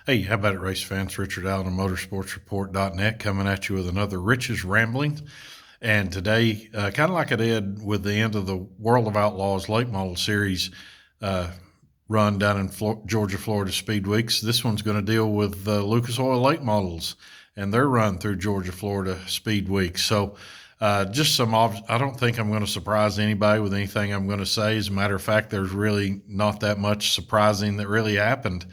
Hey, how about it, race fans? Richard Allen of motorsportsreport.net coming at you with another Rich's Ramblings. And today, kind of like I did with the end of the World of Outlaws Late Model Series uh, run down in Georgia, Florida Speed Weeks, this one's going to deal with Lucas Oil Late Models and their run through Georgia, Florida Speed Weeks. So, just I don't think I'm going to surprise anybody with anything I'm going to say. As a matter of fact, there's really not that much surprising that really happened.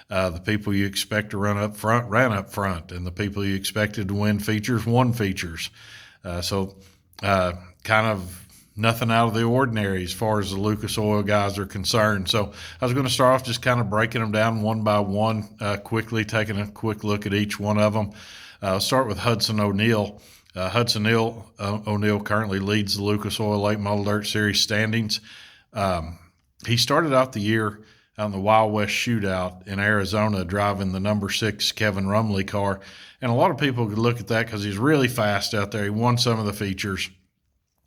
The people you expect to run up front ran up front, and the people you expected to win features won features. So kind of nothing out of the ordinary as far as the Lucas Oil guys are concerned. So I was going to start off just kind of breaking them down one by one, quickly taking a quick look at each one of them. I'll start with Hudson O'Neal. Hudson O'Neal currently leads the Lucas Oil Late Model Dirt Series standings. He started out the year on the Wild West Shootout in Arizona, driving the number 6 Kevin Rumley car. And a lot of people could look at that because he's really fast out there. He won some of the features.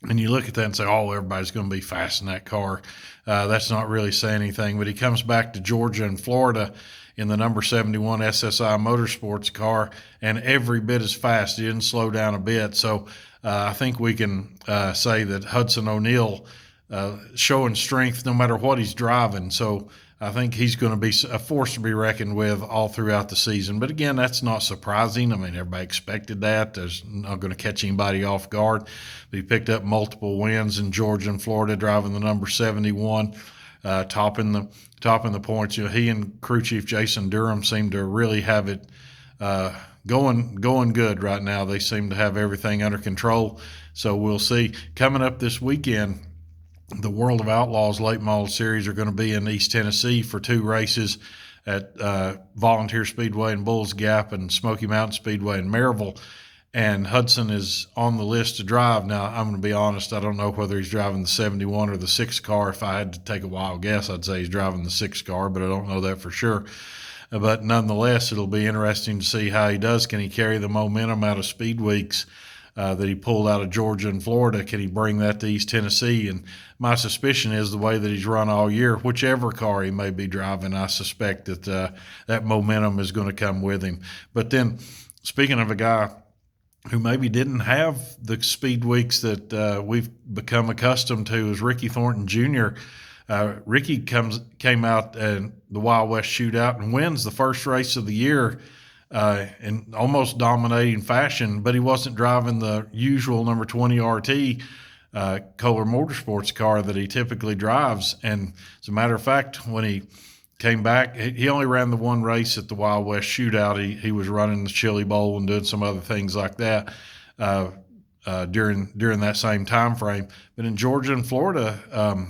And you look at that and say, oh, everybody's going to be fast in that car. That's not really saying anything. But he comes back to Georgia and Florida in the number 71 SSI Motorsports car, and every bit as fast. He didn't slow down a bit. So I think we can say that Hudson O'Neal showing strength no matter what he's driving. So I think he's going to be a force to be reckoned with all throughout the season. But again, that's not surprising. I mean, everybody expected that. There's not going to catch anybody off guard. But he picked up multiple wins in Georgia and Florida, driving the number 71, topping the points. You know, he and crew chief Jason Durham seem to really have it going good right now. They seem to have everything under control. So we'll see. Coming up this weekend, the World of Outlaws Late Model Series are going to be in East Tennessee for 2 races at Volunteer Speedway in Bulls Gap and Smoky Mountain Speedway in Maryville. And Hudson is on the list to drive. Now, I'm going to be honest, I don't know whether he's driving the 71 or the 6 car. If I had to take a wild guess, I'd say he's driving the 6 car, but I don't know that for sure. But nonetheless, it'll be interesting to see how he does. Can he carry the momentum out of Speed Weeks that he pulled out of Georgia and Florida? Can he bring that to East Tennessee? And my suspicion is the way that he's run all year, whichever car he may be driving, I suspect that that momentum is going to come with him. But then, speaking of a guy who maybe didn't have the speed weeks that we've become accustomed to, is Ricky Thornton Jr. Ricky came out in the Wild West Shootout and wins the first race of the year in almost dominating fashion, but he wasn't driving the usual number 20 RT Kohler Motorsports car that he typically drives. And as a matter of fact, when he came back, he only ran the one race at the Wild West Shootout. He was running the Chili Bowl and doing some other things like that during that same time frame. But in Georgia and Florida,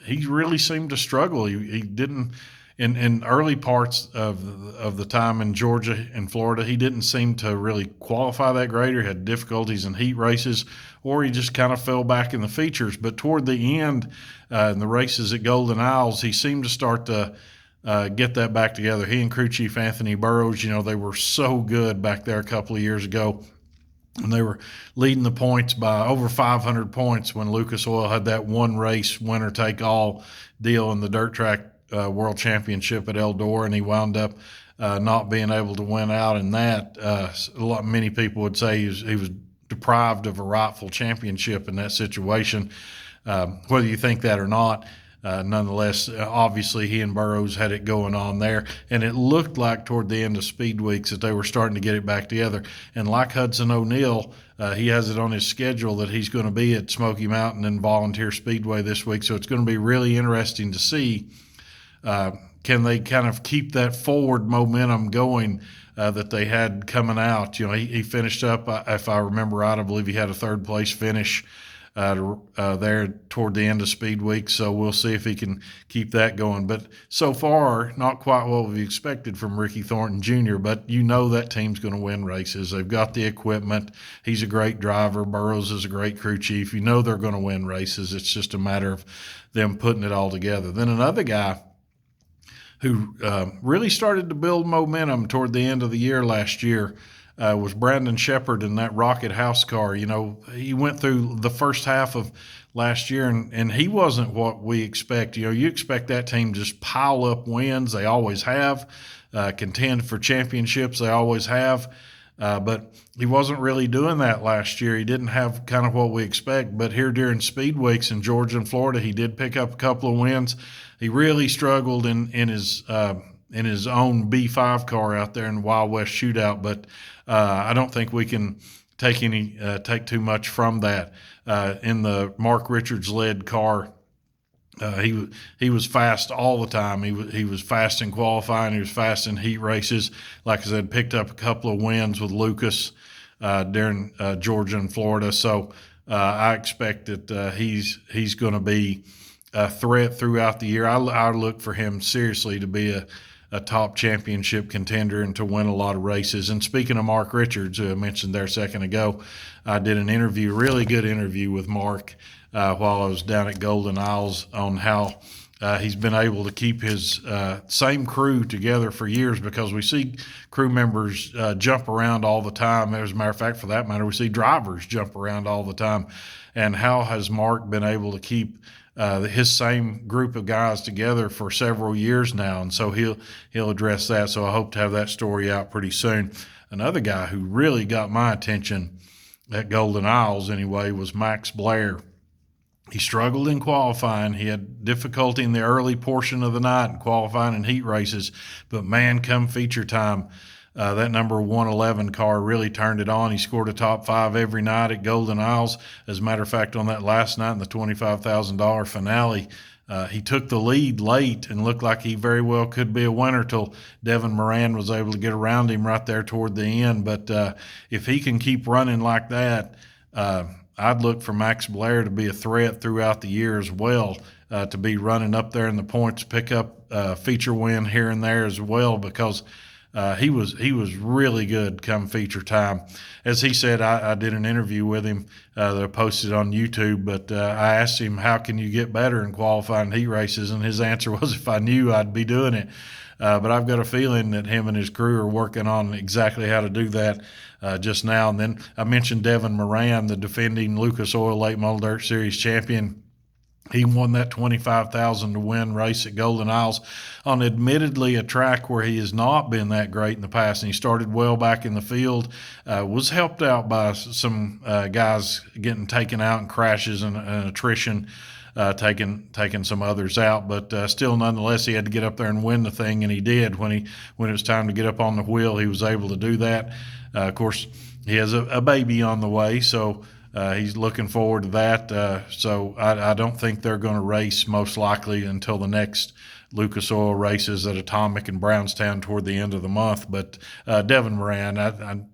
he really seemed to struggle. He didn't. In early parts of the time in Georgia and Florida, he didn't seem to really qualify that great, or had difficulties in heat races, or he just kind of fell back in the features. But toward the end, in the races at Golden Isles, he seemed to start to get that back together. He and crew chief Anthony Burrows, they were so good back there a couple of years ago. And they were leading the points by over 500 points when Lucas Oil had that one race winner-take-all deal in the dirt track World Championship at Eldora, and he wound up not being able to win out in that. Many people would say he was deprived of a rightful championship in that situation. Whether you think that or not, nonetheless, obviously he and Burrows had it going on there, and it looked like toward the end of Speed Weeks that they were starting to get it back together. And like Hudson O'Neal, he has it on his schedule that he's going to be at Smoky Mountain and Volunteer Speedway this week, so it's going to be really interesting to see can they kind of keep that forward momentum going that they had coming out. He finished up, if I remember right, I believe he had a 3rd place finish there toward the end of Speed Week, so we'll see if he can keep that going. But so far, not quite what we expected from Ricky Thornton Jr., but that team's going to win races. They've got the equipment. He's a great driver. Burrows is a great crew chief. They're going to win races. It's just a matter of them putting it all together. Then another guy who really started to build momentum toward the end of the year last year was Brandon Sheppard in that Rocket House car. He went through the first half of last year, and he wasn't what we expect. You expect that team to just pile up wins. They always have. contend for championships. They always have. But he wasn't really doing that last year. He didn't have kind of what we expect. But here during speed weeks in Georgia and Florida, he did pick up a couple of wins. He really struggled in his own B5 car out there in the Wild West Shootout. But I don't think we can take too much from that. In the Mark Richards led car, he was fast all the time. He was fast in qualifying. He was fast in heat races. Like I said, picked up a couple of wins with Lucas during Georgia and Florida. So I expect that he's going to be a threat throughout the year. I look for him seriously to be a top championship contender and to win a lot of races. And speaking of Mark Richards, who I mentioned there a second ago, I did an interview, really good interview with Mark while I was down at Golden Isles on how he's been able to keep his same crew together for years, because we see crew members jump around all the time. As a matter of fact, for that matter, we see drivers jump around all the time. And how has Mark been able to keep his same group of guys together for several years now? And so he'll address that. So I hope to have that story out pretty soon. Another guy who really got my attention at Golden Isles anyway was Max Blair. He struggled in qualifying. He had difficulty in the early portion of the night in qualifying and heat races. But, man, come feature time, that number 111 car really turned it on. He scored a top 5 every night at Golden Isles. As a matter of fact, on that last night in the $25,000 finale, he took the lead late and looked like he very well could be a winner till Devin Moran was able to get around him right there toward the end. But if he can keep running like that, I'd look for Max Blair to be a threat throughout the year as well, to be running up there in the points, pick up a feature win here and there as well, because he was really good come feature time. As he said, I did an interview with him that I posted on YouTube, but I asked him, how can you get better in qualifying heat races? And his answer was, if I knew, I'd be doing it. But I've got a feeling that him and his crew are working on exactly how to do that just now. And then I mentioned Devin Moran, the defending Lucas Oil Late Model Dirt Series champion. He won that $25,000 to win race at Golden Isles on admittedly a track where he has not been that great in the past. And he started well back in the field, was helped out by some guys getting taken out in crashes and attrition, taking some others out. But still, nonetheless, he had to get up there and win the thing, and he did. When it was time to get up on the wheel, he was able to do that. Of course, he has a baby on the way, so he's looking forward to that. So I don't think they're going to race most likely until the next Lucas Oil races at Atomic in Brownstown toward the end of the month. But Devin Moran, I'm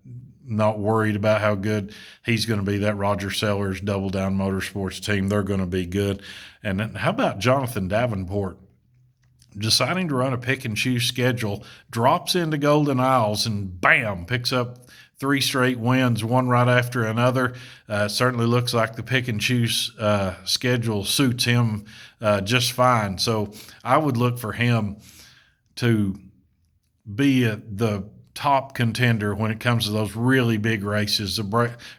not worried about how good he's going to be. That Roger Sellers Double Down Motorsports team, they're going to be good. And then how about Jonathan Davenport? Deciding to run a pick and choose schedule, drops into Golden Isles and bam, picks up 3 straight wins, one right after another. Certainly looks like the pick and choose schedule suits him just fine. So I would look for him to be the top contender when it comes to those really big races,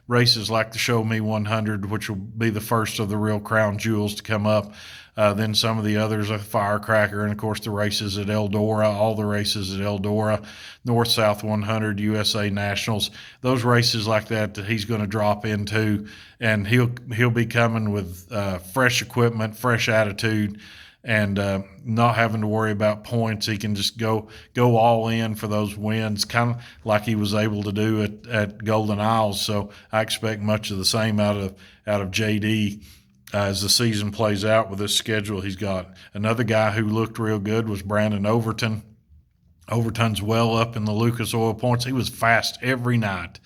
races like the Show Me 100, which will be the first of the real crown jewels to come up. Then some of the others, a Firecracker, and of course the races at Eldora, all the races at Eldora, North-South 100, USA Nationals, those races like that he's going to drop into, and he'll be coming with fresh equipment, fresh attitude, and not having to worry about points. He can just go all in for those wins, kind of like he was able to do at Golden Isles. So I expect much of the same out of JD. As the season plays out with this schedule he's got. Another guy who looked real good was Brandon Overton. Overton's well up in the Lucas Oil points. He was fast every night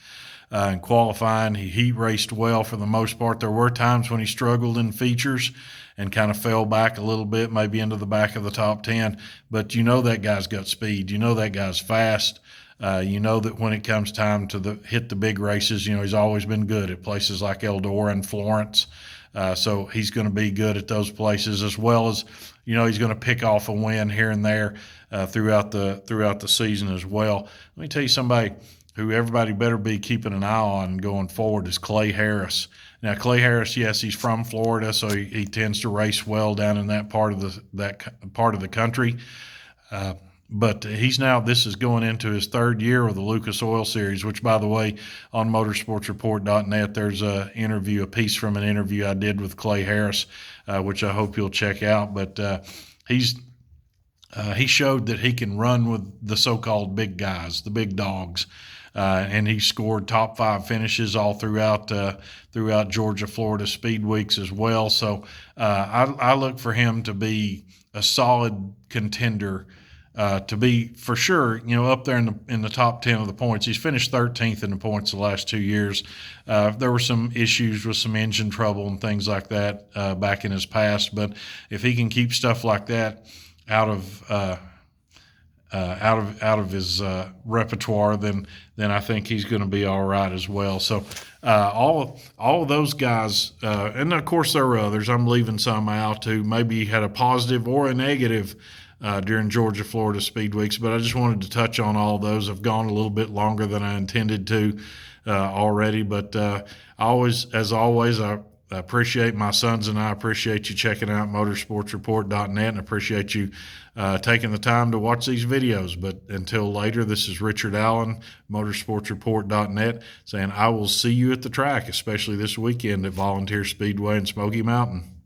in qualifying. He heat raced well for the most part. There were times when he struggled in features and kind of fell back a little bit, maybe into the back of the top 10. But you know that guy's got speed. You know that guy's fast. You know that when it comes time to hit the big races, he's always been good at places like Eldora and Florence. So he's going to be good at those places, as well as, he's going to pick off a win here and there throughout the season as well. Let me tell you somebody who everybody better be keeping an eye on going forward is Clay Harris. Now, Clay Harris, yes, he's from Florida, so he tends to race well down in that part of the country. but this is going into his third year with the Lucas Oil Series, which, by the way, on motorsportsreport.net, there's a piece from an interview I did with Clay Harris, which I hope you'll check out. But he showed that he can run with the so-called big guys, the big dogs, and he scored top 5 finishes all throughout Georgia, Florida speed weeks as well. So I look for him to be a solid contender, to be for sure, up there in the top 10 of the points. He's finished 13th in the points the last 2 years. There were some issues with some engine trouble and things like that back in his past, but if he can keep stuff like that out of his repertoire, then I think he's going to be all right as well. So all of those guys, and of course there were others. I'm leaving some out who maybe had a positive or a negative during Georgia, Florida speed weeks, but I just wanted to touch on all those. I've gone a little bit longer than I intended to already, but as always, I appreciate my sons, and I appreciate you checking out motorsportsreport.net, and appreciate you taking the time to watch these videos. But until later, this is Richard Allen, motorsportsreport.net, saying I will see you at the track, especially this weekend at Volunteer Speedway in Smoky Mountain.